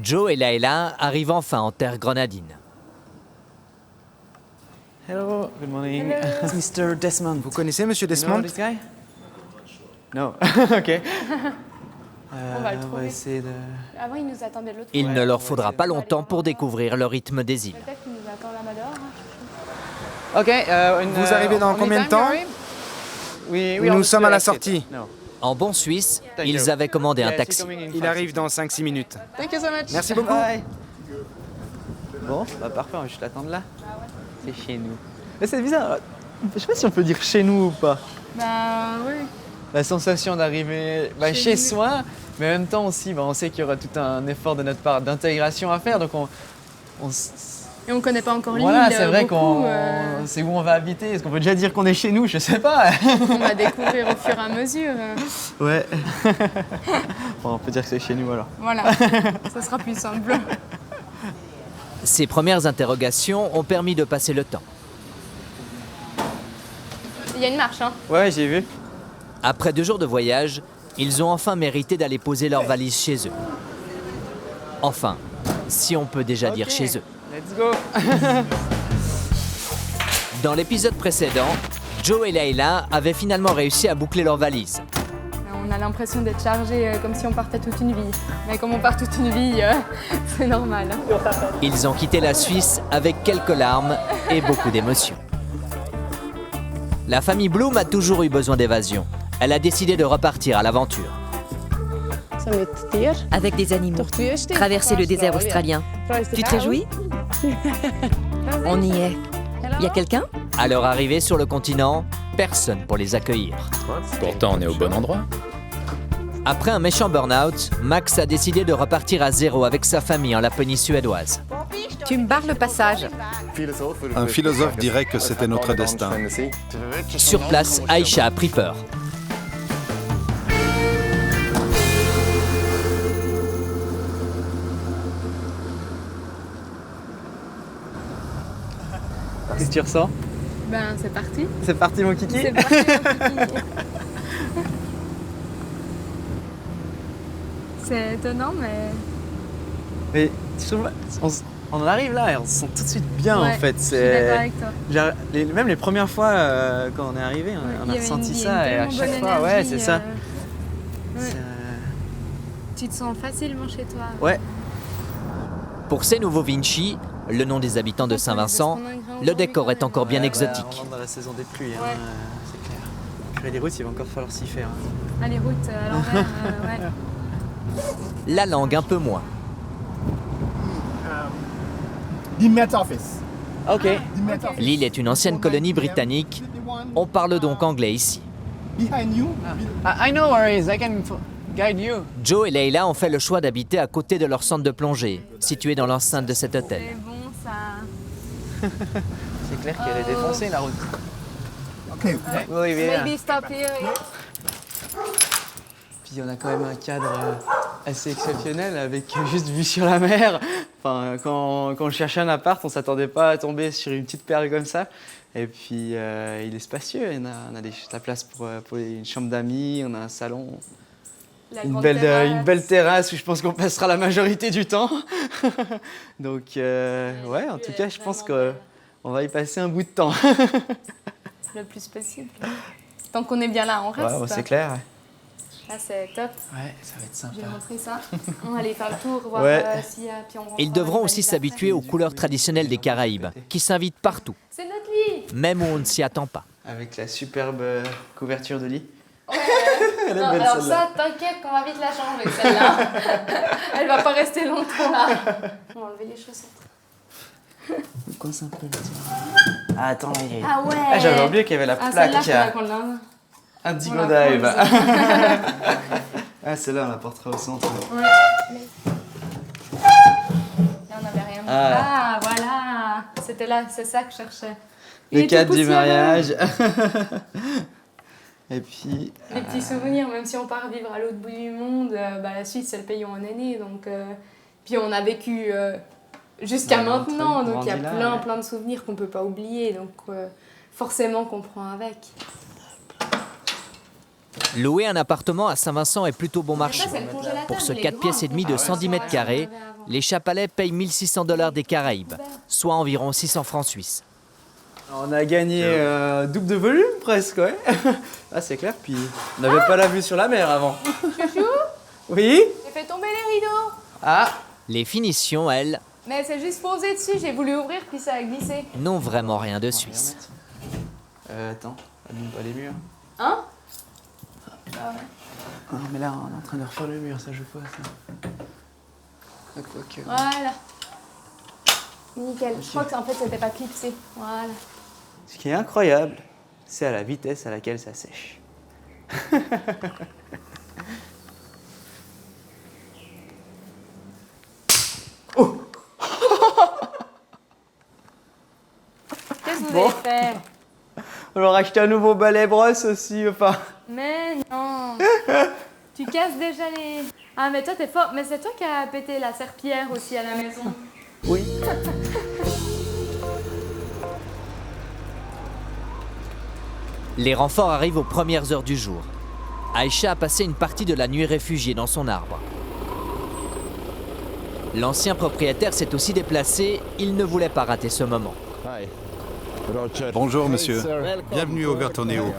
Joe et Layla arrivent enfin en terre grenadine. Hello, good morning. Hello. Mr. Desmond. Vous connaissez Monsieur You know Desmond? this guy? No. Ok. On va le On va trouver. essayer de... Avant, il nous attendait de l'autre Il côté. ne leur faudra pas longtemps pour découvrir le rythme des îles. Peut-être qu'il nous attend là-bas dehors. Ok. Vous arrivez dans combien de temps? Nous sommes à la sortie. No. En bon suisse, Thank ils you. avaient commandé un Yeah, taxi. she's coming in Il 5, arrive 6 dans 5-6 minutes. Thank you so much. Merci beaucoup. Bye. Bon, bah parfait, on va juste l'attendre là. C'est chez nous. Mais c'est bizarre. Je sais pas si on peut dire chez nous ou pas. Bah oui. La sensation d'arriver chez soi, mais en même temps aussi, on sait qu'il y aura tout un effort de notre part d'intégration à faire. Donc Et on connaît pas encore l'île. voilà, c'est vrai beaucoup, qu'on c'est où on va habiter. Est-ce qu'on peut déjà dire qu'on est chez nous? Je sais pas. On va découvrir au fur et à mesure. Ouais. Bon, on peut dire que c'est chez nous alors. Voilà, ça sera plus simple. Ces premières interrogations ont permis de passer le temps. Il y a une marche, hein. Ouais, j'ai vu. Après 2 jours de voyage, ils ont enfin mérité d'aller poser leurs valises chez eux. Enfin, si on peut déjà dire Ok. chez eux. Let's go. Dans l'épisode précédent, Joe et Layla avaient finalement réussi à boucler leurs valises. On a l'impression d'être chargé comme si on partait toute une vie. Mais comme on part toute une vie, c'est normal. Ils ont quitté la Suisse avec quelques larmes et beaucoup d'émotions. La famille Bloom a toujours eu besoin d'évasion. Elle a décidé de repartir à l'aventure. Avec des animaux. Traverser le désert australien. Tu te réjouis? On y est. Y a quelqu'un? À leur arrivée sur le continent, personne pour les accueillir. Pourtant, on est au bon endroit. Après un méchant burn-out, Max a décidé de repartir à zéro avec sa famille en Laponie suédoise. Tu me barres le passage. Un philosophe dirait que c'était notre destin. Sur place, Aïcha a pris peur. Qu'est-ce que tu ressens? Ben, c'est parti. C'est parti mon kiki. C'est parti, mon kiki. C'est étonnant, mais... Mais je trouve, on en arrive là et on se sent tout de suite bien Ouais, en fait. Je suis d'accord avec toi. Même les premières fois quand on est arrivé, on Il a y avait ressenti une ça et à tellement chaque bonne fois, ouais, énergie, c'est ça. ouais. C'est, Tu te sens facilement chez toi. Ouais. Pour ces nouveaux Vinci, le nom des habitants de Saint-Vincent, le décor est encore bien Ouais, exotique. on rentre dans la saison des pluies, hein, Ouais. c'est clair. Puis les routes, il va encore falloir s'y faire. Hein. Ah, les routes à l'envers, ouais. La langue un peu moins. The Met Office. Ok. The Met Office. L'île est une ancienne colonie britannique. On parle donc anglais ici. Behind you. I know where it is. I can guide you. Joe et Layla ont fait le choix d'habiter à côté de leur centre de plongée, situé dans l'enceinte de cet hôtel. C'est bon, ça. C'est clair qu'elle est défoncée la route. Okay. We'll leave it here. Maybe stop here. Puis on a quand même un cadre assez exceptionnel avec juste vue sur la mer. Enfin, quand on cherchait un appart, on s'attendait pas à tomber sur une petite perle comme ça. Et puis il est spacieux, on a la place pour une chambre d'amis, on a un salon, La une grande belle terrasse où je pense qu'on passera la majorité du temps. Donc ouais, en tout cas, je pense qu'on va y passer un bout de temps. Le plus possible. Tant qu'on est bien là, on reste. Ouais, c'est clair. Là, c'est top. Ouais, ça va être sympa. Je vais montrer ça. On va aller faire le tour, voir Ouais. s'il y a... Puis on Ils rentrera devront dans aussi les s'habituer aux couleurs traditionnelles des Caraïbes, qui s'invitent partout, C'est notre lit. même où on ne s'y attend pas. Avec la superbe couverture de lit. Ouais. Elle est Non, belle, alors celle-là. ça, t'inquiète qu'on va vite la changer, celle-là. Elle va pas rester longtemps là. On va enlever les chaussettes. Quoi ça peut Ah, attends, il y a... Ah ouais. Ah, j'avais oublié qu'il y avait la Ah, celle-là, plaque. faudra qu'on l'a. Indigo On la Dive. prend, Ah, celle-là, on la portera au centre. Ouais. Là, on n'avait rien. Ah. Ah, voilà. C'était là, c'est ça que je cherchais. Le Il était cadre du poussiéreux. mariage. Et puis... Les petits souvenirs, même si on part vivre à l'autre bout du monde, la Suisse c'est le pays où on est né, donc puis on a vécu jusqu'à Ouais, maintenant, entre- donc il y a grandi là, ouais. plein de souvenirs qu'on peut pas oublier, donc forcément qu'on prend avec. Louer un appartement à Saint-Vincent est plutôt bon marché. Pour ce 4 pièces et demi de 110 mètres carrés, les Chapalais payent 1 600 $ des Caraïbes, soit environ 600 francs suisses. On a gagné double de volume presque, ouais. Ah, c'est clair, puis on n'avait pas la vue sur la mer avant. Chouchou, Oui? j'ai fait tomber les rideaux. Ah, Les finitions, elles, Mais c'est juste posé dessus, j'ai voulu ouvrir puis ça a glissé. n'ont vraiment rien de suisse. attends, abîme pas les murs. Hein? Ah, mais là, on est en train de refaire le mur, ça joue pas, ça. Ah, quoique. Voilà. Nickel. Je crois que en fait c'était pas clipsé. Voilà. Ce qui est incroyable, c'est à la vitesse à laquelle ça sèche. Qu'est-ce que vous Bon. avez fait? On leur a acheté un nouveau balai brosse aussi, enfin. Mais non. Tu casses déjà les... Ah mais toi t'es fort. Mais c'est toi qui as pété la serpillière aussi à la maison. Oui. Les renforts arrivent aux premières heures du jour. Aïcha a passé une partie de la nuit réfugiée dans son arbre. L'ancien propriétaire s'est aussi déplacé, il ne voulait pas rater ce moment. Bonjour monsieur, bienvenue au Overtoneo.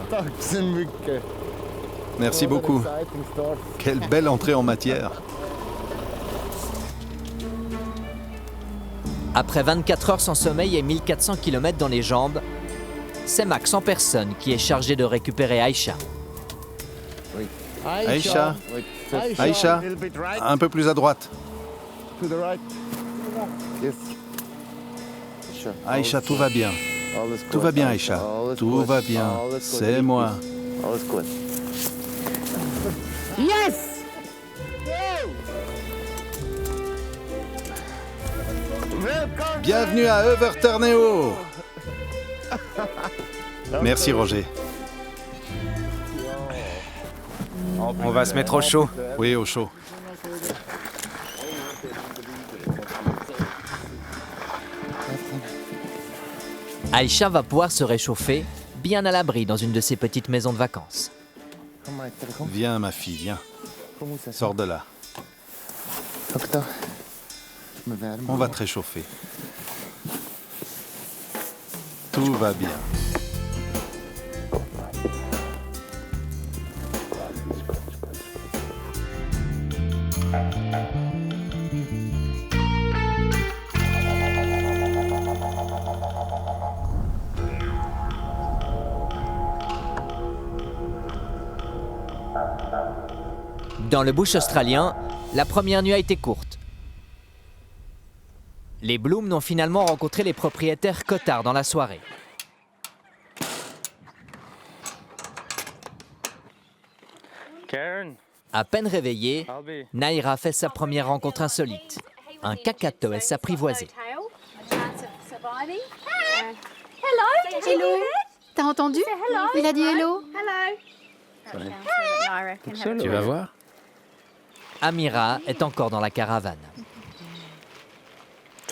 Merci beaucoup. Quelle belle entrée en matière. Après 24 heures sans sommeil et 1400 km dans les jambes, c'est Max en personne qui est chargé de récupérer Aïcha. Aïcha, Aïcha, un peu plus à droite. Aïcha, tout va bien. Tout va bien, Aïcha. Tout va bien. C'est moi. Bienvenue à Overturneo. Merci Roger. On va se mettre au chaud. Oui, au chaud. Aïcha va pouvoir se réchauffer bien à l'abri dans une de ses petites maisons de vacances. Viens ma fille, viens. Sors de là. On va te réchauffer. Tout va bien. Dans le bush australien, la première nuit a été courte. Les Bloom n'ont finalement rencontré les propriétaires qu'au tard dans la soirée. À peine réveillée, Naira fait sa première rencontre insolite. Un kakatoès apprivoisé. Hello. T'as entendu? Il a dit hello. Tu vas voir? Amira est encore dans la caravane.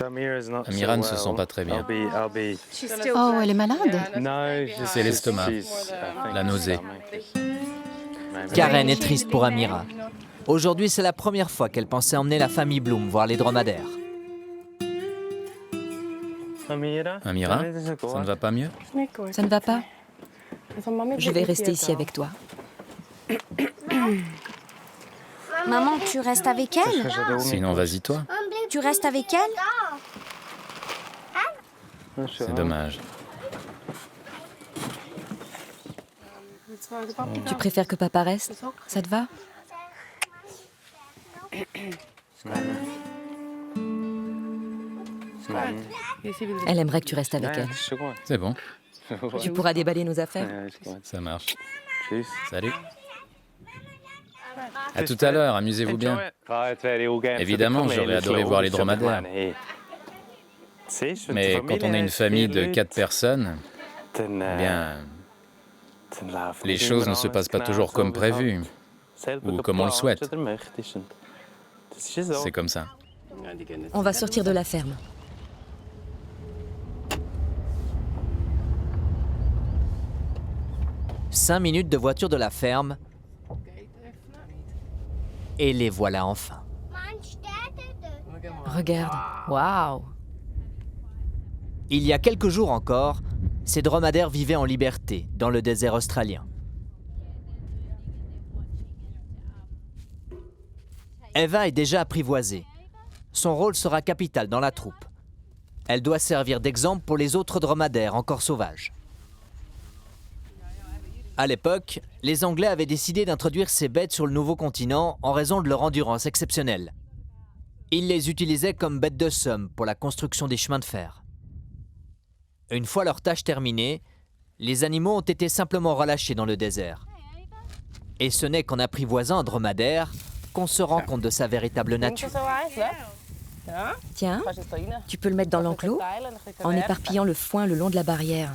Amira ne se sent pas très bien. Oh, elle est malade. C'est l'estomac, la nausée. Karen est triste pour Amira. Aujourd'hui, c'est la première fois qu'elle pensait emmener la famille Bloom voir les dromadaires. Amira, ça ne va pas mieux? Ça ne va pas? Je vais rester ici avec toi. Maman, tu restes avec elle? Sinon, vas-y toi. Tu restes avec elle? C'est dommage. Tu préfères que papa reste? Ça te va? Elle aimerait que tu restes avec elle. C'est bon, Tu pourras déballer nos affaires. ça marche. Salut. À tout à l'heure, amusez-vous bien. Évidemment, j'aurais adoré voir les dromadaires. Mais quand on est une famille de 4 personnes, eh bien, les choses ne se passent pas toujours comme prévu, ou comme on le souhaite. C'est comme ça. On va sortir de la ferme. « 5 minutes de voiture de la ferme Et les voilà enfin. Regarde. Waouh. Il y a quelques jours encore, ces dromadaires vivaient en liberté dans le désert australien. Eva est déjà apprivoisée. Son rôle sera capital dans la troupe. Elle doit servir d'exemple pour les autres dromadaires encore sauvages. À l'époque, les Anglais avaient décidé d'introduire ces bêtes sur le nouveau continent en raison de leur endurance exceptionnelle. Ils les utilisaient comme bêtes de somme pour la construction des chemins de fer. Une fois leur tâche terminée, les animaux ont été simplement relâchés dans le désert. Et ce n'est qu'en apprivoisant un dromadaire qu'on se rend compte de sa véritable nature. Tiens, tu peux le mettre dans l'enclos en éparpillant le foin le long de la barrière.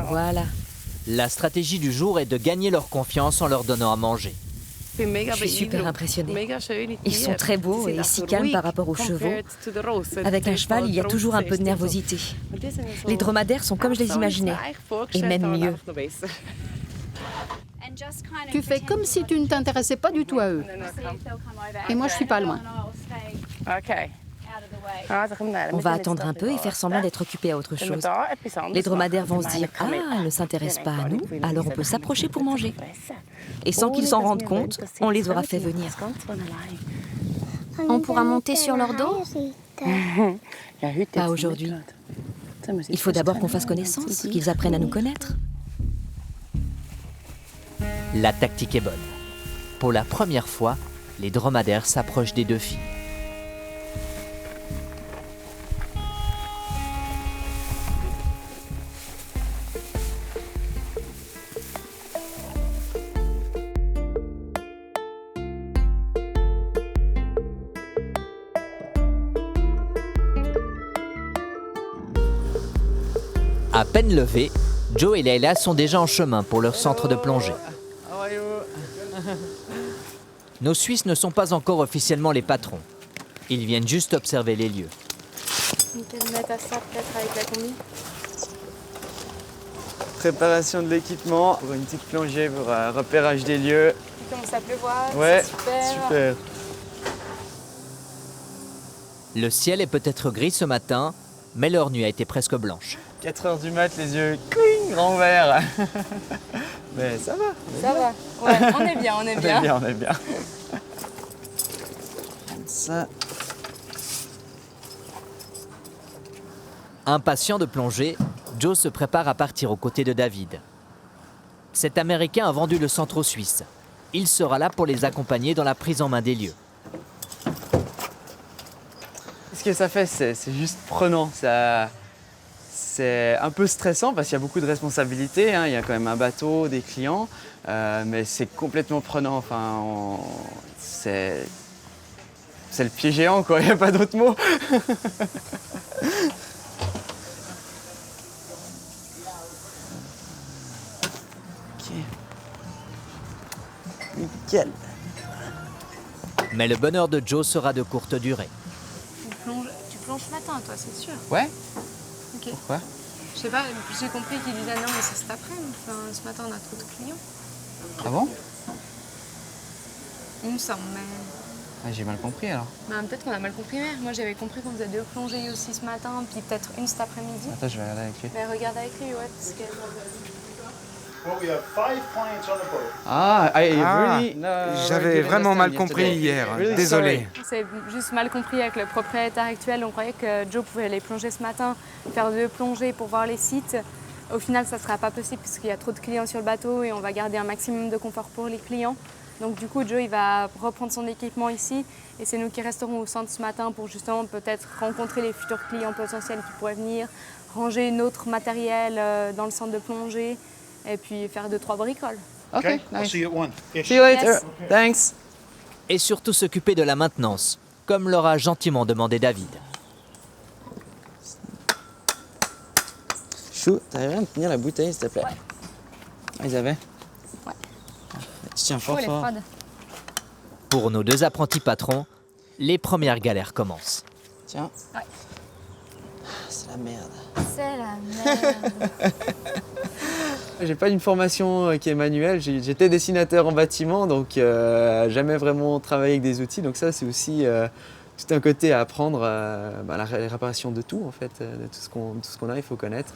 Voilà. La stratégie du jour est de gagner leur confiance en leur donnant à manger. Je suis super impressionnée. Ils sont très beaux et si calmes par rapport aux chevaux. Avec un cheval, il y a toujours un peu de nervosité. Les dromadaires sont comme je les imaginais, et même mieux. Tu fais comme si tu ne t'intéressais pas du tout à eux. Et moi, je suis pas loin. On va attendre un peu et faire semblant d'être occupé à autre chose. Les dromadaires vont se dire « Ah, elle ne s'intéresse pas à nous, alors on peut s'approcher pour manger. » Et sans qu'ils s'en rendent compte, on les aura fait venir. On pourra monter sur leur dos? Pas aujourd'hui. Il faut d'abord qu'on fasse connaissance, qu'ils apprennent à nous connaître. La tactique est bonne. Pour la première fois, les dromadaires s'approchent des deux filles. À peine levés, Joe et Leila sont déjà en chemin pour leur centre de plongée. Nos Suisses ne sont pas encore officiellement les patrons. Ils viennent juste observer les lieux. On peut le mettre à ça peut-être avec la combi. Préparation de l'équipement pour une petite plongée pour repérage des lieux. Il commence à pleuvoir, Ouais, c'est super. Le ciel est peut-être gris ce matin, mais leur nuit a été presque blanche. 4 heures du mat, les yeux cling, grand vert. Mais ça va. Ça va. Ouais, on est bien, on est bien. On est bien. Ça. Impatient de plonger, Joe se prépare à partir aux côtés de David. Cet Américain a vendu le centre aux Suisses. Il sera là pour les accompagner dans la prise en main des lieux. Ce que ça fait, c'est juste prenant. C'est un peu stressant parce qu'il y a beaucoup de responsabilités. Hein. Il y a quand même un bateau, des clients, mais c'est complètement prenant. Enfin, c'est le pied géant, quoi. Il n'y a pas d'autre mot. Ok. Nickel. Mais le bonheur de Joe sera de courte durée. Tu plonges ce matin, toi, c'est sûr? Ouais. Ok. Pourquoi? Je sais pas, j'ai compris qu'il disait non, mais c'est cet après-midi. Enfin, ce matin, on a trop de clients. Ah bon? Il me semble, mais... Ah, j'ai mal compris alors. Bah, peut-être qu'on a mal compris, mais moi j'avais compris qu'on faisait 2 plongées aussi ce matin, puis peut-être une cet après-midi. Attends, je vais regarder avec lui. Mais regarde avec lui, ouais, parce que... Ah, j'avais vraiment mal compris hier. Désolé. C'est juste mal compris avec le propriétaire actuel. On croyait que Joe pouvait aller plonger ce matin, faire 2 plongées pour voir les sites. Au final, ça ne sera pas possible parce qu'il y a trop de clients sur le bateau et on va garder un maximum de confort pour les clients. Donc du coup, Joe il va reprendre son équipement ici et c'est nous qui resterons au centre ce matin pour justement peut-être rencontrer les futurs clients potentiels qui pourraient venir, ranger notre matériel dans le centre de plongée et puis faire 2-3 bricoles. Ok, nice. See you later. Yes. Thanks. Et surtout s'occuper de la maintenance, comme l'aura gentiment demandé David. Chou, t'arriverais à me tenir la bouteille, s'il te plaît? Ouais. Ah, ils avaient? Ouais. Tu tiens fort, Elle est fort. froide. Pour nos 2 apprentis patrons, les premières galères commencent. Tiens. Ouais. C'est la merde. C'est la merde. J'ai pas une formation qui est manuelle, j'étais dessinateur en bâtiment, donc jamais vraiment travaillé avec des outils. Donc ça, c'est aussi tout un côté à apprendre, la réparation de tout en fait, de tout ce qu'on a, il faut connaître.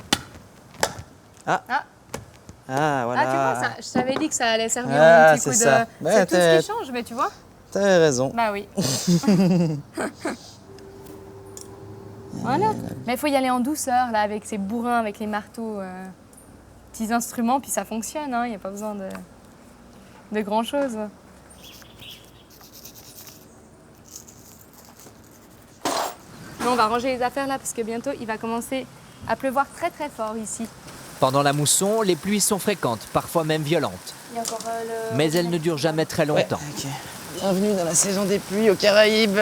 Ah, voilà. Ah, tu vois, je t'avais dit que ça allait servir un petit coup de... ça. C'est tout ce qui change, mais tu vois. T'avais raison. Bah oui. Voilà. Mais il faut y aller en douceur, là, avec ces bourrins, avec les marteaux, petits instruments, puis ça fonctionne, hein. Il n'y a pas besoin de grand-chose. Bon, on va ranger les affaires là, parce que bientôt, il va commencer à pleuvoir très très fort ici. Pendant la mousson, les pluies sont fréquentes, parfois même violentes. Il y a encore, Mais elles ne durent jamais très longtemps. Ouais, okay. Bienvenue dans la saison des pluies aux Caraïbes.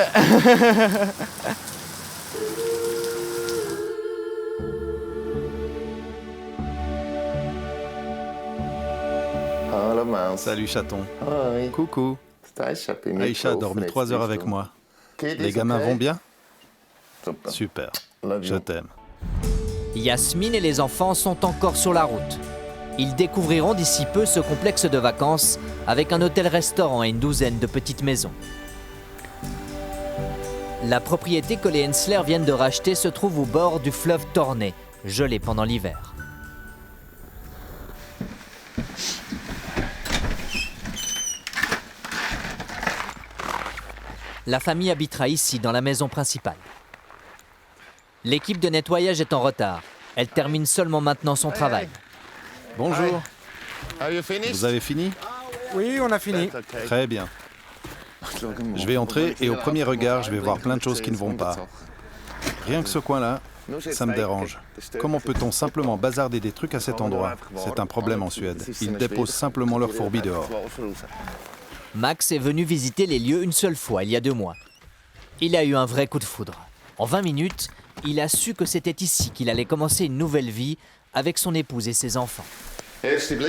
Salut chaton. Coucou. Aïcha a dormi 3 heures avec moi. Les gamins vont bien? Super. Je t'aime. Yasmine et les enfants sont encore sur la route. Ils découvriront d'ici peu ce complexe de vacances avec un hôtel-restaurant et une douzaine de petites maisons. La propriété que les Hensler viennent de racheter se trouve au bord du fleuve Tornay, gelé pendant l'hiver. La famille habitera ici, dans la maison principale. L'équipe de nettoyage est en retard. Elle termine seulement maintenant son travail. Bonjour. Vous avez fini? Oui, on a fini. Très bien. Je vais entrer et au premier regard, je vais voir plein de choses qui ne vont pas. Rien que ce coin-là, ça me dérange. Comment peut-on simplement bazarder des trucs à cet endroit? C'est un problème en Suède. Ils déposent simplement leur fourbi dehors. Max est venu visiter les lieux une seule fois, il y a 2 mois. Il a eu un vrai coup de foudre. En 20 minutes, il a su que c'était ici qu'il allait commencer une nouvelle vie avec son épouse et ses enfants.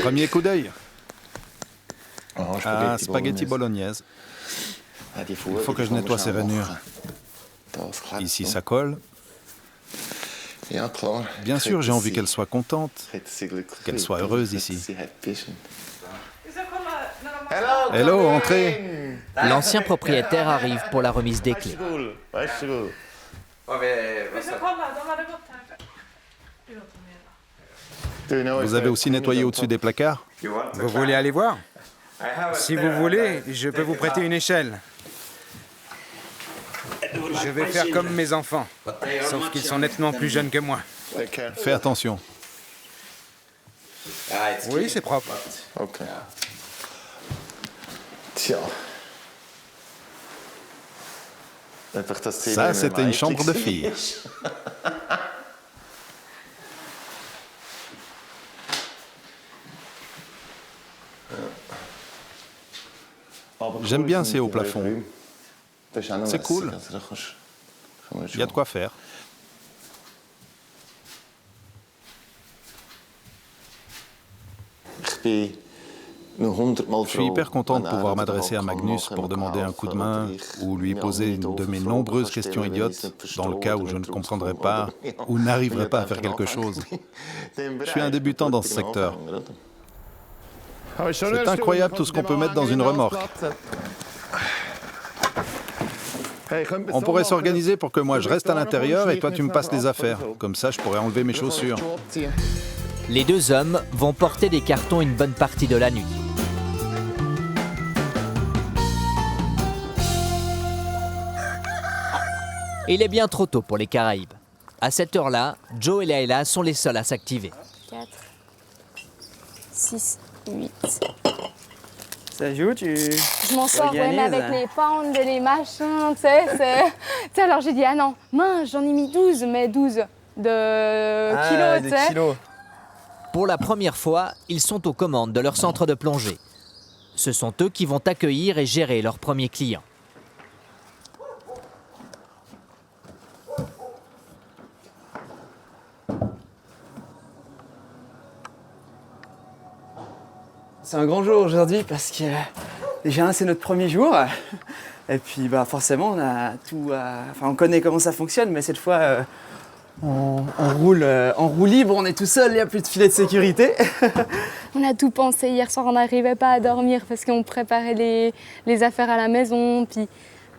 Premier coup d'œil. Ah, spaghetti bolognaise. Il faut que je nettoie ces rainures. Ici, ça colle. Bien sûr, j'ai envie qu'elle soit contente, qu'elle soit heureuse ici. Hello, entrez. L'ancien propriétaire arrive pour la remise des clés. Vous avez aussi nettoyé au-dessus des placards? Vous voulez aller voir? Si vous voulez, je peux vous prêter une échelle. Je vais faire comme mes enfants, sauf qu'ils sont nettement plus jeunes que moi. Fais attention. Oui, c'est propre. Ça, c'était une chambre de fille. J'aime bien ces hauts plafonds. C'est cool. Il y a de quoi faire. Je suis hyper content de pouvoir m'adresser à Magnus pour demander un coup de main ou lui poser une de mes nombreuses questions idiotes dans le cas où je ne comprendrais pas ou n'arriverais pas à faire quelque chose. Je suis un débutant dans ce secteur. C'est incroyable tout ce qu'on peut mettre dans une remorque. On pourrait s'organiser pour que moi je reste à l'intérieur et toi tu me passes les affaires. Comme ça je pourrais enlever mes chaussures. Les 2 hommes vont porter des cartons une bonne partie de la nuit. Il est bien trop tôt pour les Caraïbes. À cette heure-là, Joe et Layla sont les seuls à s'activer. 4, 6, 8. Ça joue, Je m'en sors, ouais, mais avec les pounds et les machins, tu sais. Alors j'ai dit, ah non, mince, j'en ai mis 12, mais 12 de kilos, tu sais. Kilos. Pour la première fois, ils sont aux commandes de leur centre de plongée. Ce sont eux qui vont accueillir et gérer leurs premiers clients. C'est un grand jour aujourd'hui parce que déjà c'est notre premier jour et puis forcément on a tout, on connaît comment ça fonctionne, mais cette fois On roule libre, on est tout seul, il n'y a plus de filet de sécurité. On a tout pensé. Hier soir, on n'arrivait pas à dormir parce qu'on préparait les affaires à la maison.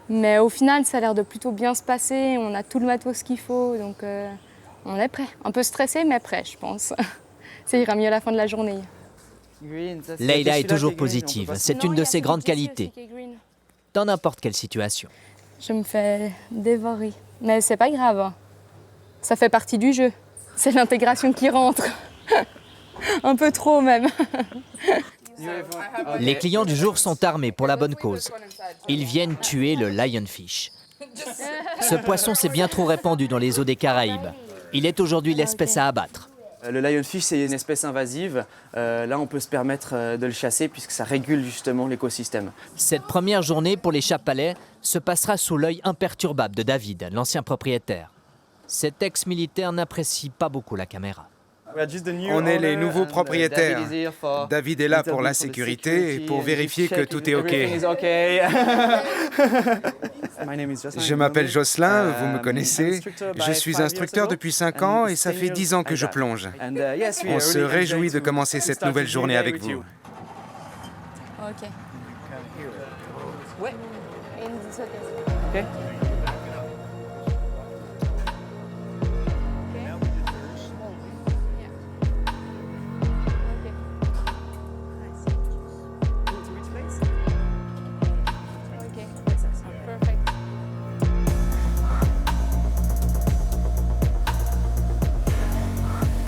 Mais au final, ça a l'air de plutôt bien se passer. On a tout le matos qu'il faut, donc on est prêt. Un peu stressé, mais prêt, je pense. Ça ira mieux à la fin de la journée. Leïla est toujours positive. C'est une de ses grandes qualités, dans n'importe quelle situation. Je me fais dévorer. Mais c'est pas grave. Hein. Ça fait partie du jeu. C'est l'intégration qui rentre. Un peu trop même. Les clients du jour sont armés pour la bonne cause. Ils viennent tuer le lionfish. Ce poisson s'est bien trop répandu dans les eaux des Caraïbes. Il est aujourd'hui l'espèce à abattre. Le lionfish, c'est une espèce invasive. Là, on peut se permettre de le chasser puisque ça régule justement l'écosystème. Cette première journée pour les Chapalais se passera sous l'œil imperturbable de David, l'ancien propriétaire. Cet ex-militaire n'apprécie pas beaucoup la caméra. On est les nouveaux propriétaires. David est là pour la sécurité et pour vérifier que tout est OK. Je m'appelle Jocelyn, vous me connaissez. Je suis instructeur depuis 5 ans et ça fait 10 ans que je plonge. On se réjouit de commencer cette nouvelle journée avec vous. OK.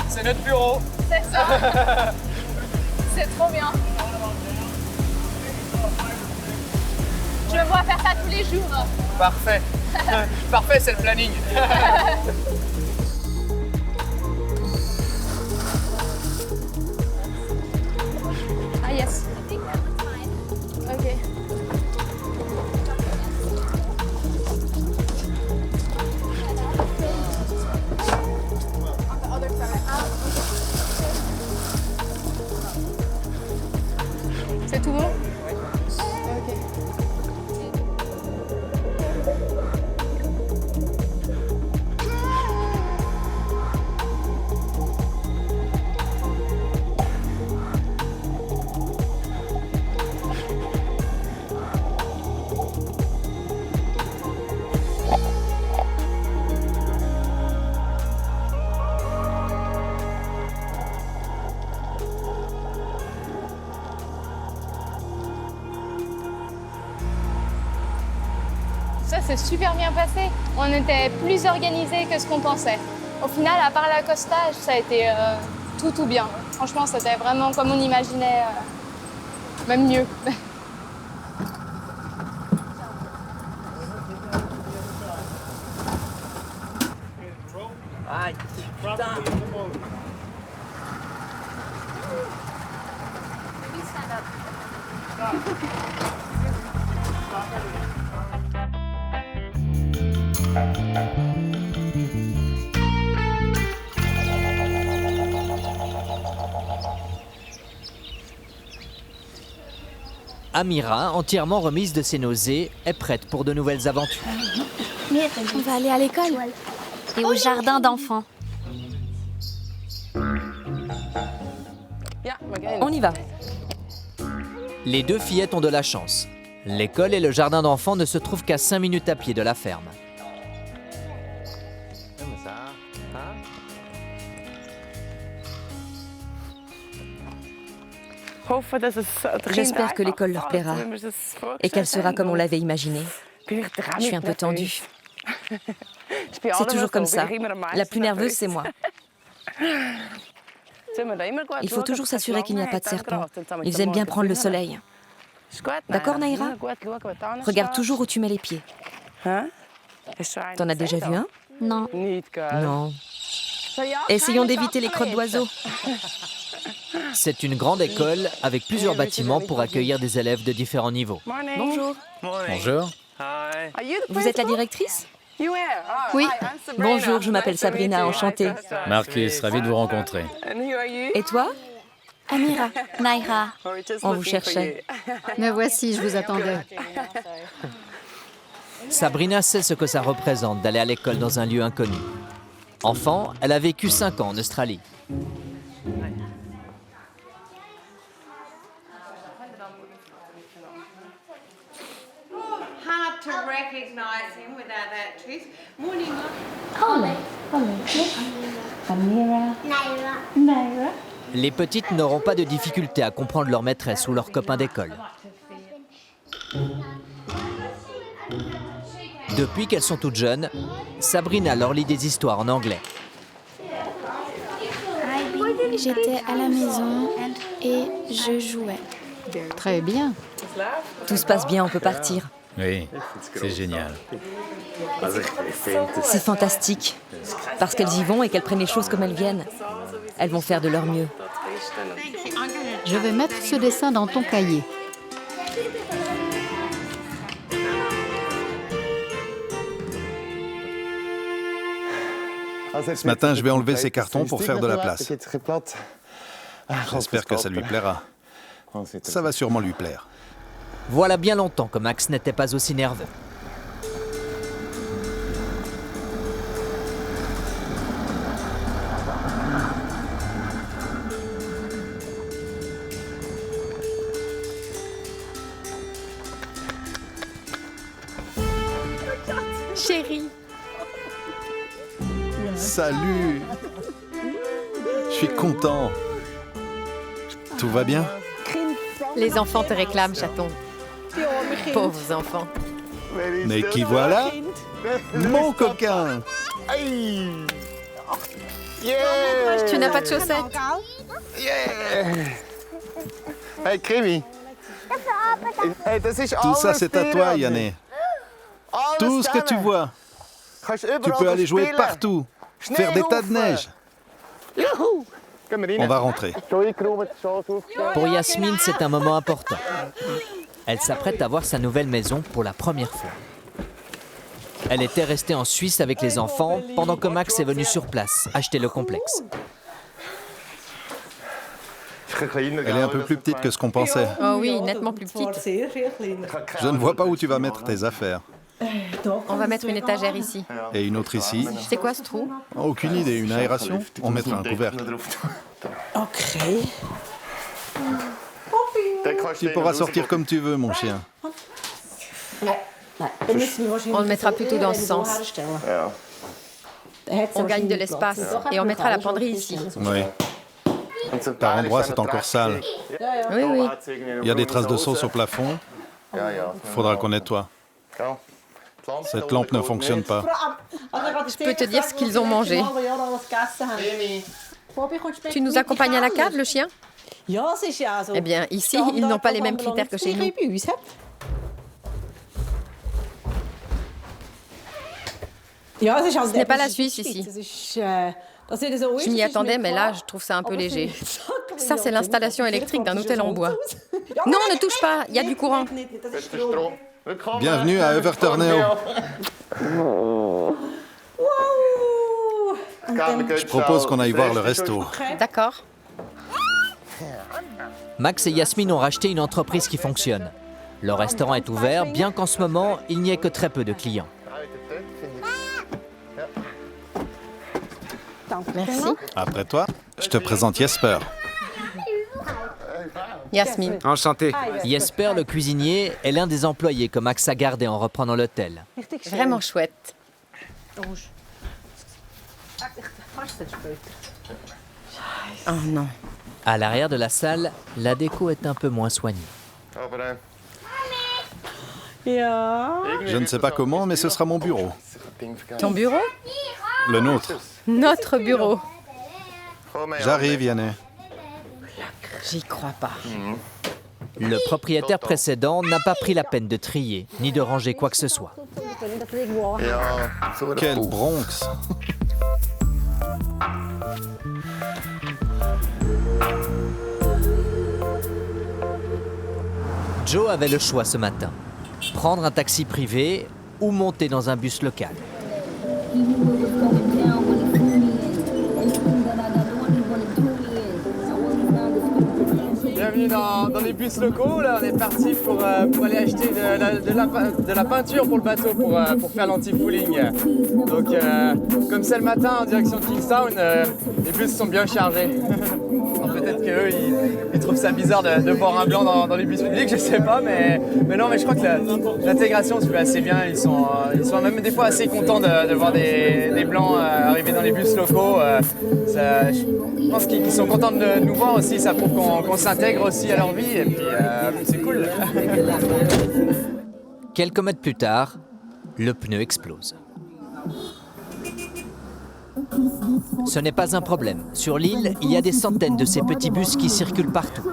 C'est notre bureau. C'est ça. C'est trop bien. Je me vois faire ça tous les jours. Parfait. Parfait, c'est le planning. Ah yes. OK. C'est tout bon? OK. Ça s'est super bien passé. On était plus organisés que ce qu'on pensait. Au final, à part l'accostage, ça a été tout bien. Franchement, c'était vraiment comme on imaginait, même mieux. Aïe, putain. Amira, entièrement remise de ses nausées, est prête pour de nouvelles aventures. On va aller à l'école et au jardin d'enfants. On y va. Les deux fillettes ont de la chance. L'école et le jardin d'enfants ne se trouvent qu'à 5 minutes à pied de la ferme. J'espère que l'école leur plaira et qu'elle sera comme on l'avait imaginé. Je suis un peu tendue. C'est toujours comme ça. La plus nerveuse, c'est moi. Il faut toujours s'assurer qu'il n'y a pas de serpents. Ils aiment bien prendre le soleil. D'accord, Naïra? Regarde toujours où tu mets les pieds. T'en as déjà vu un? Non. Non. Essayons d'éviter les crottes d'oiseaux. C'est une grande école avec plusieurs bâtiments pour accueillir des élèves de différents niveaux. Bonjour. Bonjour. Vous êtes la directrice? Oui. Bonjour, je m'appelle Sabrina, enchantée. Marquis, ravi de vous rencontrer. Et toi? Amira. Naïra. On vous cherchait. Me voici, je vous attendais. Sabrina sait ce que ça représente d'aller à l'école dans un lieu inconnu. Enfant, elle a vécu 5 ans en Australie. Les petites n'auront pas de difficulté à comprendre leur maîtresse ou leurs copains d'école. Depuis qu'elles sont toutes jeunes, Sabrina leur lit des histoires en anglais. J'étais à la maison et je jouais. Très bien. Tout se passe bien, on peut partir. Oui, c'est génial. C'est fantastique. Parce qu'elles y vont et qu'elles prennent les choses comme elles viennent. Elles vont faire de leur mieux. Je vais mettre ce dessin dans ton cahier. Ce matin, je vais enlever ces cartons pour faire de la place. J'espère que ça lui plaira. Ça va sûrement lui plaire. Voilà bien longtemps que Max n'était pas aussi nerveux. Chérie. Salut! Je suis content. Tout va bien? Les enfants te réclament, chaton. Pauvres enfants. Mais qui voilà? Mon coquin! Tu n'as pas de chaussettes. Hey, Krimi. Tout ça, c'est à toi, Yanné. Tout ce que tu vois. Tu peux aller jouer partout. Faire des tas de neige. On va rentrer. Pour Yasmine, c'est un moment important. Elle s'apprête à voir sa nouvelle maison pour la première fois. Elle était restée en Suisse avec les enfants pendant que Max est venu sur place acheter le complexe. Elle est un peu plus petite que ce qu'on pensait. Oh oui, nettement plus petite. Je ne vois pas où tu vas mettre tes affaires. On va mettre une étagère ici. Et une autre ici. C'est quoi ce trou? Aucune idée. Une aération? On mettra un couvercle. Tu pourras sortir comme tu veux, mon chien. On le mettra plutôt dans ce sens. On gagne de l'espace et on mettra la penderie ici. Oui. Par endroit, c'est encore sale. Oui, oui. Il y a des traces de sauce au plafond. Il faudra qu'on nettoie. Cette lampe ne fonctionne pas. Je peux te dire ce qu'ils ont mangé. Tu nous accompagnes à la cave, le chien? Eh bien, ici, ils n'ont pas les mêmes critères que chez nous. Ce n'est pas la Suisse ici. Je m'y attendais, mais là, je trouve ça un peu léger. Ça, c'est l'installation électrique d'un hôtel en bois. Non, ne touche pas, il y a du courant. Bienvenue à Övertorneå. Je propose qu'on aille voir le resto. D'accord. Max et Yasmine ont racheté une entreprise qui fonctionne. Le restaurant est ouvert, bien qu'en ce moment, il n'y ait que très peu de clients. Merci. Après toi, je te présente Jesper. Yasmine. Enchanté. Jesper, le cuisinier, est l'un des employés que Max a gardé en reprenant l'hôtel. Vraiment chouette. Oh non. À l'arrière de la salle, la déco est un peu moins soignée. Je ne sais pas comment, mais ce sera mon bureau. Ton bureau? Le nôtre. Notre bureau. J'arrive, Yanné. J'y crois pas. Le propriétaire précédent n'a pas pris la peine de trier, ni de ranger quoi que ce soit. Quel Bronx! Joe avait le choix ce matin. Prendre un taxi privé ou monter dans un bus local. bienvenue dans les bus locaux. Là, on est parti pour aller acheter de la peinture pour le bateau pour faire l'anti-fouling. Donc, comme c'est le matin en direction de Kingstown, les bus sont bien chargés. Peut-être qu'eux, ils trouvent ça bizarre de voir un blanc dans les bus publics, je sais pas, mais non, mais je crois que l'intégration se fait assez bien. Ils sont même des fois assez contents de voir des blancs arriver dans les bus locaux. Je pense qu'ils sont contents de nous voir aussi, ça prouve qu'on s'intègre aussi à leur vie, et puis c'est cool. Quelques mètres plus tard, le pneu explose. Ce n'est pas un problème. Sur l'île, il y a des centaines de ces petits bus qui circulent partout.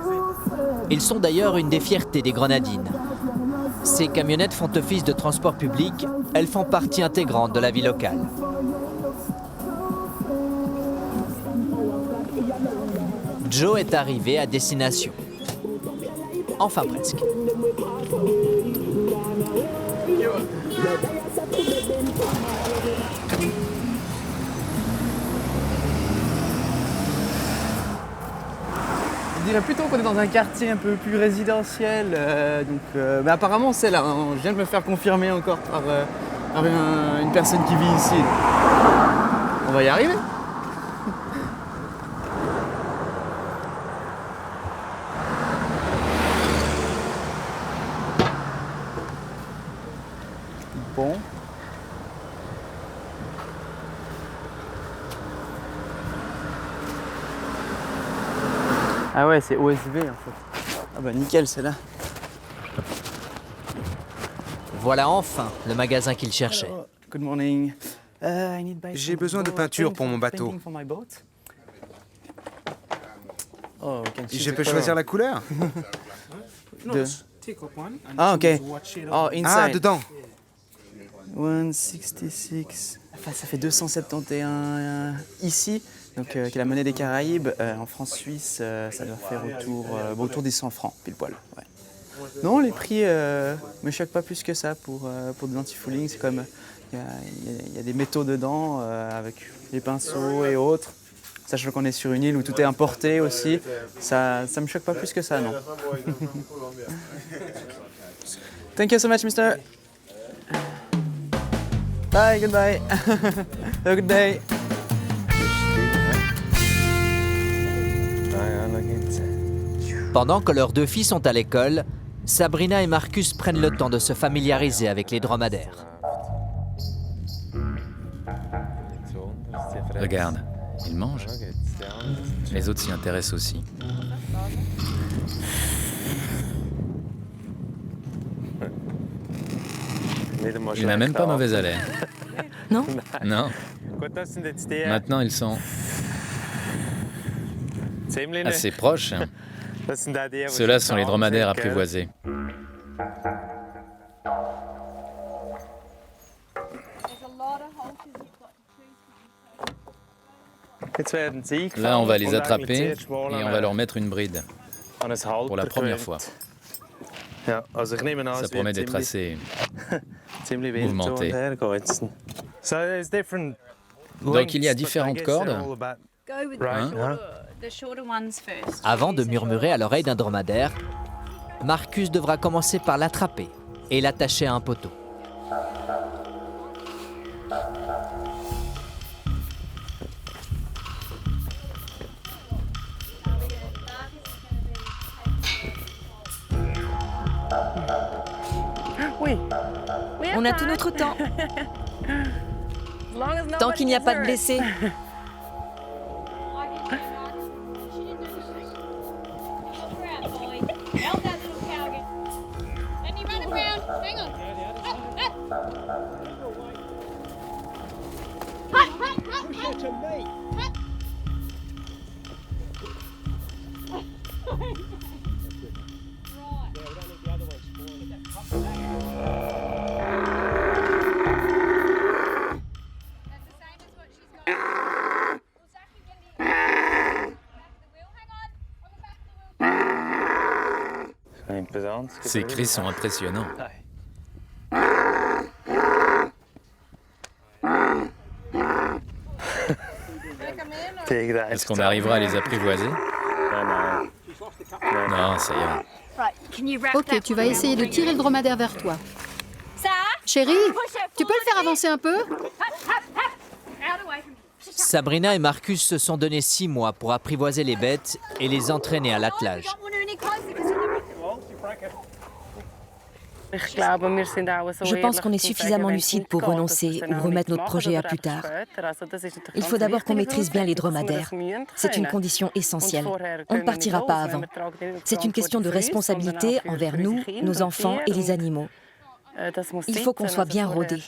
Ils sont d'ailleurs une des fiertés des Grenadines. Ces camionnettes font office de transport public, elles font partie intégrante de la vie locale. Joe est arrivé à destination. Enfin presque. Je dirais plutôt qu'on est dans un quartier un peu plus résidentiel, mais apparemment c'est là. Je viens de me faire confirmer encore par une personne qui vit ici. On va y arriver. Bon. Ah ouais, c'est OSB en fait. Ah bah nickel, c'est là. Voilà enfin le magasin qu'il cherchait. Good morning. J'ai besoin de peinture pour mon bateau. Je peux choisir la couleur? Ah ok. Oh, inside. Ah, dedans. 166. Enfin, ça fait 271 ici. Donc, qui est la monnaie des Caraïbes. En francs suisses, ça doit faire autour des 100 francs, pile poil. Ouais. Non, les prix me choquent pas plus que ça pour de l'anti-fouling. C'est comme il y a des métaux dedans avec les pinceaux et autres. Sachant qu'on est sur une île où tout est importé aussi, ça me choque pas plus que ça, non. Thank you so much, mister. Bye, goodbye. Have a good day. Pendant que leurs deux filles sont à l'école, Sabrina et Marcus prennent le temps de se familiariser avec les dromadaires. Regarde, ils mangent. Les autres s'y intéressent aussi. Il n'a même pas mauvaise haleine. Non? Non. Maintenant, ils sont assez proches. Ceux-là sont les dromadaires apprivoisés. Là, on va les attraper et on va leur mettre une bride. Pour la première fois. Ça promet d'être assez mouvementé. Donc il y a différentes cordes. Hein? Avant de murmurer à l'oreille d'un dromadaire, Marcus devra commencer par l'attraper et l'attacher à un poteau. On a tout notre temps. Tant qu'il n'y a pas de blessés. Ces cris sont impressionnants. Est-ce qu'on arrivera à les apprivoiser? Non, ça ira. Ok, tu vas essayer de tirer le dromadaire vers toi. Chérie, tu peux le faire avancer un peu? Sabrina et Marcus se sont donné 6 mois pour apprivoiser les bêtes et les entraîner à l'attelage. Je pense qu'on est suffisamment lucide pour renoncer ou remettre notre projet à plus tard. Il faut d'abord qu'on maîtrise bien les dromadaires. C'est une condition essentielle. On ne partira pas avant. C'est une question de responsabilité envers nous, nos enfants et les animaux. Il faut qu'on soit bien rodés.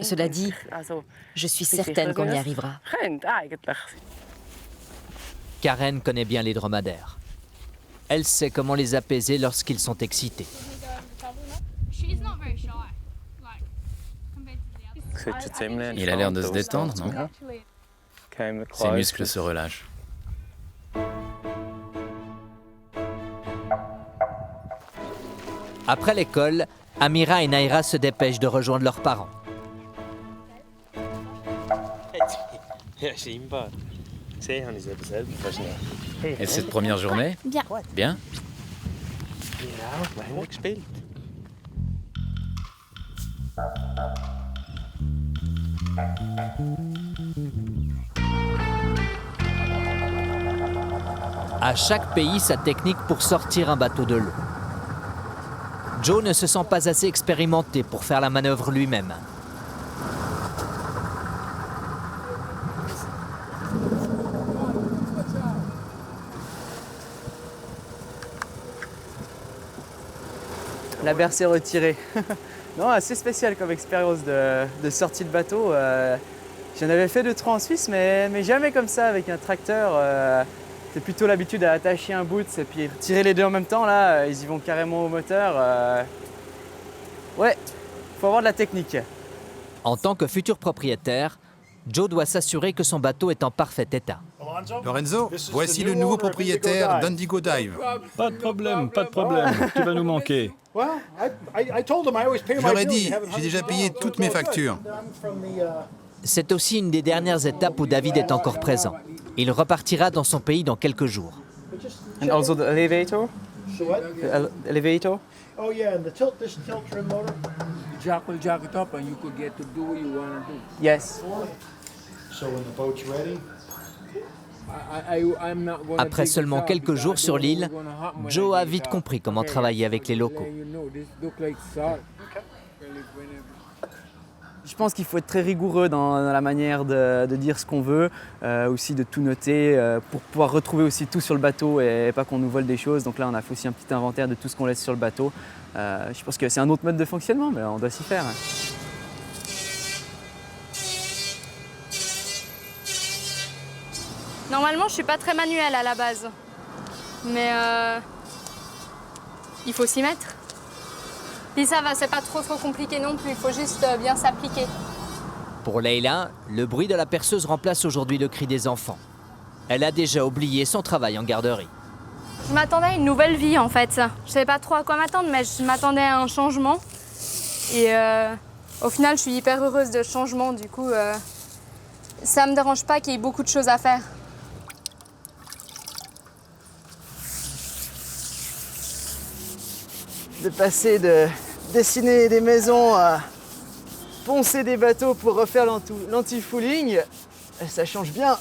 Cela dit, je suis certaine qu'on y arrivera. Karen connaît bien les dromadaires. Elle sait comment les apaiser lorsqu'ils sont excités. Il a l'air de se détendre, non? Ses muscles se relâchent. Après l'école, Amira et Naira se dépêchent de rejoindre leurs parents. Et cette première journée? Bien. Bien? À chaque pays, sa technique pour sortir un bateau de l'eau. Joe ne se sent pas assez expérimenté pour faire la manœuvre lui-même. La berce est retirée. Non, assez spécial comme expérience de sortie de bateau. J'en avais fait 2-3 en Suisse, mais jamais comme ça avec un tracteur. C'est plutôt l'habitude à attacher un bout et puis tirer les deux en même temps. Là, ils y vont carrément au moteur. Ouais, faut avoir de la technique. En tant que futur propriétaire, Joe doit s'assurer que son bateau est en parfait état. Lorenzo, voici le nouveau propriétaire d'Indigo Dive. Pas de problème, tu vas nous manquer. Je leur ai dit, j'ai déjà payé toutes mes factures. C'est aussi une des dernières étapes où David est encore présent. Il repartira dans son pays dans quelques jours. And also the elevator? The elevator? Oh yeah, and this tilt trim motor. Jack it up and you could get to do what you want to do. Yes. So when the boat's ready. Après seulement quelques jours sur l'île, Joe a vite compris comment travailler avec les locaux. Je pense qu'il faut être très rigoureux dans la manière de dire ce qu'on veut, aussi de tout noter pour pouvoir retrouver aussi tout sur le bateau et pas qu'on nous vole des choses. Donc là, on a fait aussi un petit inventaire de tout ce qu'on laisse sur le bateau. Je pense que c'est un autre mode de fonctionnement, mais on doit s'y faire. Normalement, je suis pas très manuelle à la base, mais il faut s'y mettre. Puis ça va, c'est pas trop compliqué non plus, il faut juste bien s'appliquer. Pour Leila, le bruit de la perceuse remplace aujourd'hui le cri des enfants. Elle a déjà oublié son travail en garderie. Je m'attendais à une nouvelle vie en fait. Je savais pas trop à quoi m'attendre, mais je m'attendais à un changement. Et au final, je suis hyper heureuse de ce changement, du coup, ça me dérange pas qu'il y ait beaucoup de choses à faire. De passer de dessiner des maisons à poncer des bateaux pour refaire l'anti-fouling, ça change bien.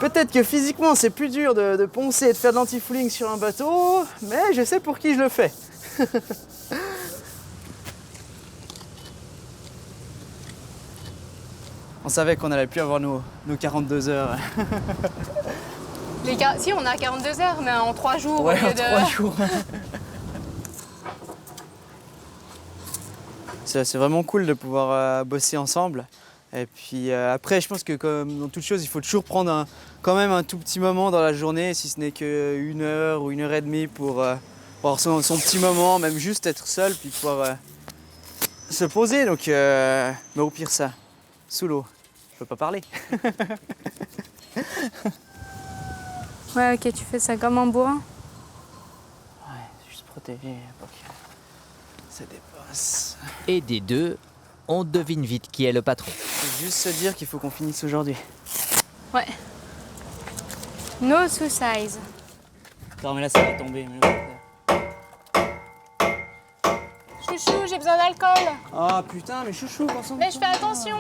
Peut-être que physiquement c'est plus dur de poncer et de faire de l'anti-fouling sur un bateau, mais je sais pour qui je le fais. On savait qu'on n'allait plus avoir nos 42 heures. Si, on a 42 heures, mais en 3 jours. Ouais, en 3 jours. C'est vraiment cool de pouvoir bosser ensemble. Et puis après, je pense que comme dans toute chose, il faut toujours prendre quand même un tout petit moment dans la journée, si ce n'est qu'une heure ou 1h30 pour avoir son petit moment, même juste être seul, puis pouvoir se poser. Donc, mais au pire ça, sous l'eau. Je peux pas parler. Ouais, ok, tu fais ça comme en bois. Ouais, juste protéger pour que ça dépasse. Et des deux, on devine vite qui est le patron. Faut juste se dire qu'il faut qu'on finisse aujourd'hui. Ouais. No suicide. Non mais là ça va tomber. Chouchou, j'ai besoin d'alcool. Ah putain, mais chouchou, concentre-toi. Mais je fais attention.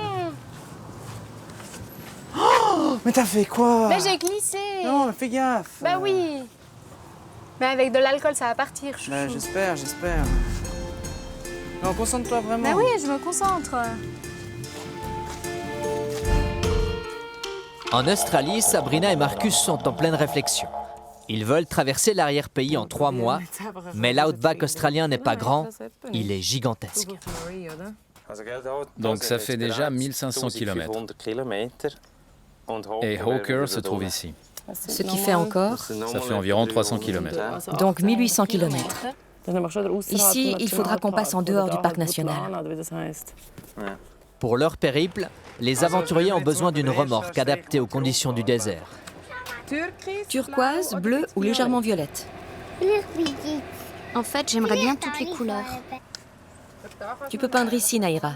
Oh, mais t'as fait quoi? Mais j'ai glissé. Non, mais fais gaffe. Bah oui. Mais avec de l'alcool, ça va partir, chouchou. Bah j'espère. Non, concentre-toi vraiment. Bah oui, je me concentre. En Australie, Sabrina et Marcus sont en pleine réflexion. Ils veulent traverser l'arrière-pays en 3 mois, mais l'outback australien n'est pas grand, il est gigantesque. Donc ça fait déjà 1500 km. Et Hawker se trouve ici. Ce qui fait encore... Ça fait environ 300 km. Donc 1800 km. Ici, il faudra qu'on passe en dehors du parc national. Pour leur périple, les aventuriers ont besoin d'une remorque adaptée aux conditions du désert. Turquoise, bleue ou légèrement violette. En fait, j'aimerais bien toutes les couleurs. Tu peux peindre ici, Naïra.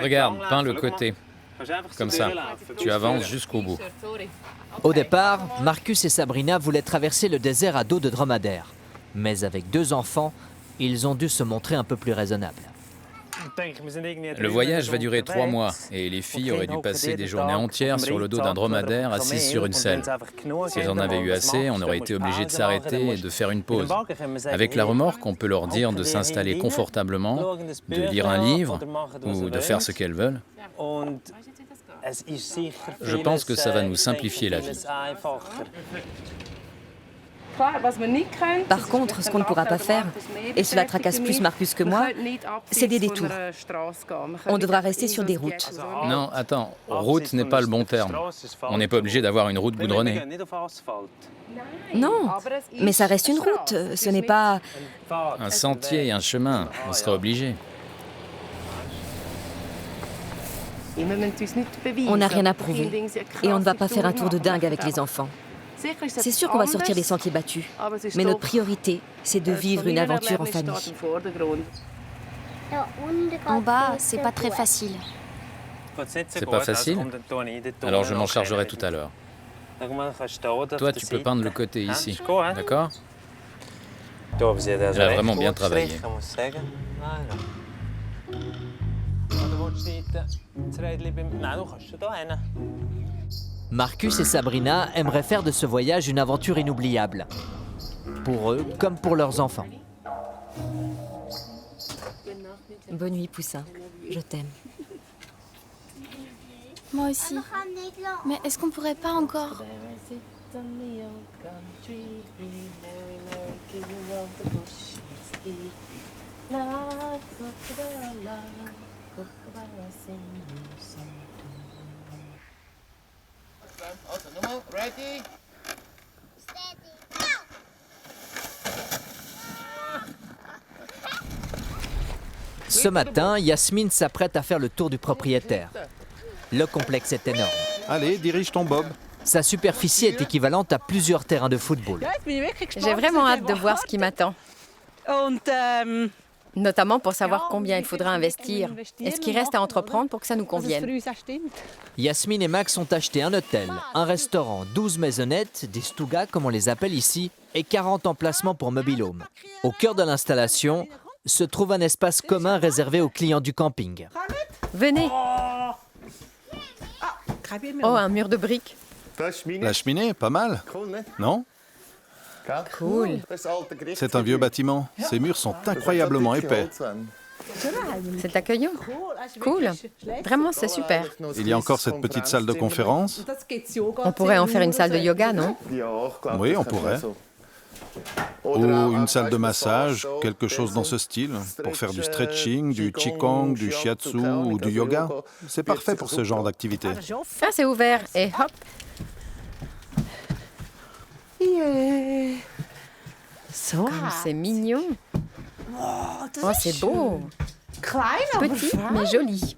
Regarde, peins le côté. Comme ça, tu avances jusqu'au bout. Au départ, Marcus et Sabrina voulaient traverser le désert à dos de dromadaire. Mais avec 2 enfants, ils ont dû se montrer un peu plus raisonnables. Le voyage va durer 3 mois et les filles auraient dû passer des journées entières sur le dos d'un dromadaire assis sur une selle. Si elles en avaient eu assez, on aurait été obligé de s'arrêter et de faire une pause. Avec la remorque, on peut leur dire de s'installer confortablement, de lire un livre ou de faire ce qu'elles veulent. Je pense que ça va nous simplifier la vie. Par contre, ce qu'on ne pourra pas faire, et cela tracasse plus Marcus que moi, c'est des détours. On devra rester sur des routes. Non, attends, route n'est pas le bon terme. On n'est pas obligé d'avoir une route goudronnée. Non, mais ça reste une route, ce n'est pas... Un sentier, un chemin, on sera obligé. On n'a rien à prouver, et on ne va pas faire un tour de dingue avec les enfants. C'est sûr qu'on va sortir des sentiers battus, mais notre priorité, c'est de vivre une aventure en famille. En bas, c'est pas très facile. C'est pas facile? Alors je m'en chargerai tout à l'heure. Toi, tu peux peindre le côté ici, d'accord? Elle a vraiment bien travaillé. Marcus et Sabrina aimeraient faire de ce voyage une aventure inoubliable. Pour eux, comme pour leurs enfants. Bonne nuit, Poussin. Je t'aime. Moi aussi. Mais est-ce qu'on pourrait pas encore... Ce matin, Yasmine s'apprête à faire le tour du propriétaire. Le complexe est énorme. Allez, dirige ton bob. Sa superficie est équivalente à plusieurs terrains de football. J'ai vraiment hâte de voir ce qui m'attend. Notamment pour savoir combien il faudra investir et ce qui reste à entreprendre pour que ça nous convienne. Yasmine et Max ont acheté un hôtel, un restaurant, 12 maisonnettes, des stugas comme on les appelle ici, et 40 emplacements pour mobil-home. Au cœur de l'installation se trouve un espace commun réservé aux clients du camping. Venez. Oh, un mur de briques. La cheminée, pas mal, non? Cool. C'est un vieux bâtiment. Ces murs sont incroyablement épais. C'est accueillant. Cool. Vraiment, c'est super. Il y a encore cette petite salle de conférence. On pourrait en faire une salle de yoga, non? Oui, on pourrait. Ou une salle de massage, quelque chose dans ce style, pour faire du stretching, du qigong, du shiatsu ou du yoga. C'est parfait pour ce genre d'activité. Ah, c'est ouvert. Et hop. Comme c'est mignon. Oh, c'est beau. Petit, mais joli.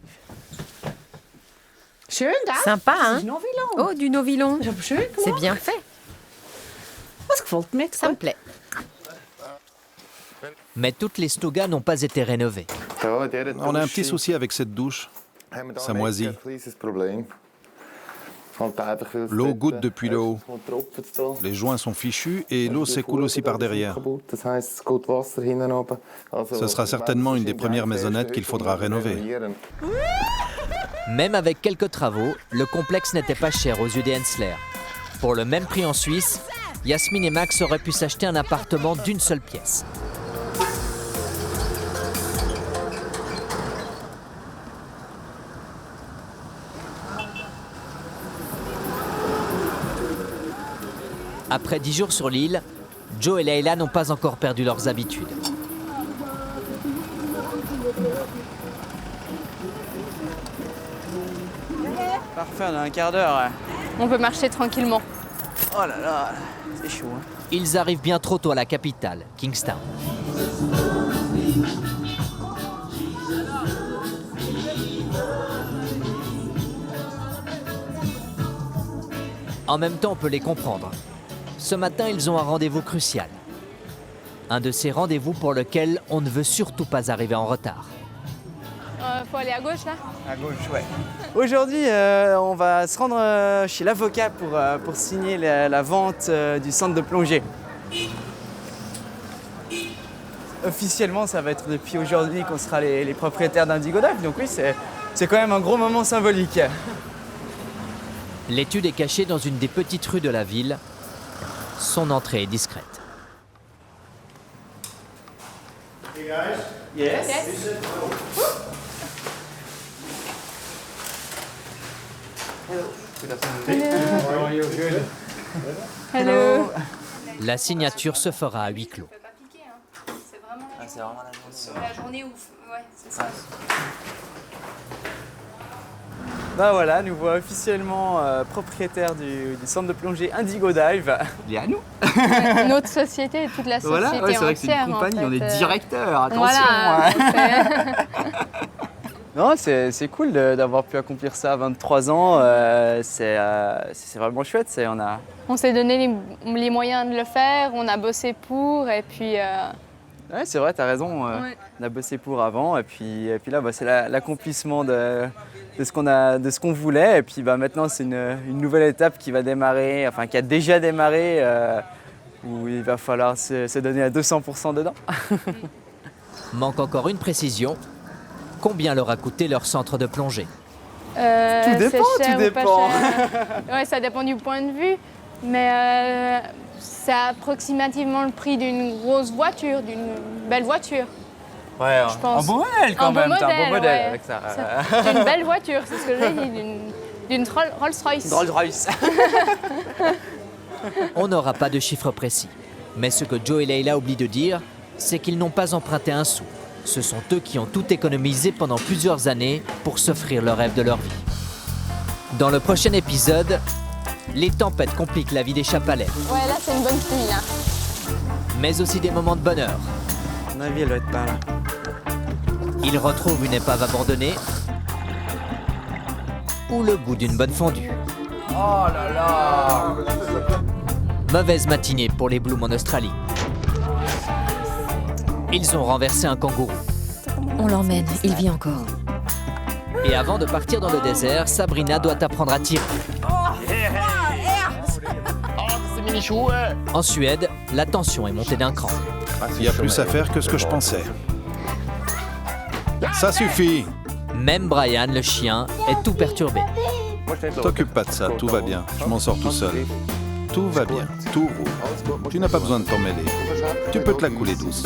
Sympa, hein? Oh, du novillon. C'est bien fait. Ça me plaît. Mais toutes les stugas n'ont pas été rénovées. On a un petit souci avec cette douche. Ça moisit. L'eau goutte depuis le haut. Les joints sont fichus et l'eau s'écoule aussi par derrière. Ce sera certainement une des premières maisonnettes qu'il faudra rénover. Même avec quelques travaux, le complexe n'était pas cher aux yeux des Hensler. Pour le même prix en Suisse, Yasmine et Max auraient pu s'acheter un appartement d'une seule pièce. Après 10 jours sur l'île, Joe et Leila n'ont pas encore perdu leurs habitudes. Parfait, on a un quart d'heure. On peut marcher tranquillement. Oh là là, c'est chaud. Hein. Ils arrivent bien trop tôt à la capitale, Kingstown. En même temps, on peut les comprendre. Ce matin, ils ont un rendez-vous crucial. Un de ces rendez-vous pour lequel on ne veut surtout pas arriver en retard. Faut aller à gauche, là? À gauche, ouais. Aujourd'hui, on va se rendre chez l'avocat pour signer la vente du centre de plongée. Officiellement, ça va être depuis aujourd'hui qu'on sera les propriétaires d'Indigo Dive. Donc oui, c'est quand même un gros moment symbolique. L'étude est cachée dans une des petites rues de la ville. Son entrée est discrète. Hey guys. Yes. Hello. La signature se fera à huis clos. C'est vraiment la journée où... Ouais, c'est ça. Bah voilà, nous voilà officiellement propriétaires du centre de plongée Indigo Dive. Il est à nous. Notre société et toute la société voilà, ouais, c'est vrai que c'est une compagnie, on est directeur, attention. Voilà, non, c'est cool d'avoir pu accomplir ça à 23 ans. C'est vraiment chouette. On s'est donné les moyens de le faire, on a bossé pour et puis... Ouais, c'est vrai, t'as raison. On a bossé pour avant et puis là, bah, c'est l'accomplissement de ce qu'on voulait. Et puis bah, maintenant, c'est une nouvelle étape qui va démarrer, enfin qui a déjà démarré, où il va falloir se donner à 200% dedans. Manque encore une précision. Combien leur a coûté leur centre de plongée? Tout dépend, cher tout dépend. Ouais, ça dépend du point de vue, mais c'est approximativement le prix d'une grosse voiture, d'une belle voiture. Ouais, je pense. Un beau modèle quand même, t'as un beau modèle ouais. avec ça. C'est une belle voiture, c'est ce que j'ai dit, d'une Rolls-Royce. Rolls-Royce. On n'aura pas de chiffre précis, mais ce que Joe et Leila oublient de dire, c'est qu'ils n'ont pas emprunté un sou. Ce sont eux qui ont tout économisé pendant plusieurs années pour s'offrir le rêve de leur vie. Dans le prochain épisode, les tempêtes compliquent la vie des Chapalais. Ouais, là c'est une bonne pluie, là. Mais aussi des moments de bonheur. À mon avis, elle doit être pas là. Ils retrouvent une épave abandonnée ou le goût d'une bonne fondue. Oh là là! Mauvaise matinée pour les Blooms en Australie. Ils ont renversé un kangourou. On l'emmène, il vit encore. Et avant de partir dans le désert, Sabrina doit apprendre à tirer. En Suède, la tension est montée d'un cran. Il y a plus à faire que ce que je pensais. Ça suffit. Même Brian, le chien, est tout perturbé. T'occupe pas de ça, tout va bien. Je m'en sors tout seul. Tout va bien, tout roule. Tu n'as pas besoin de t'en mêler. Tu peux te la couler douce.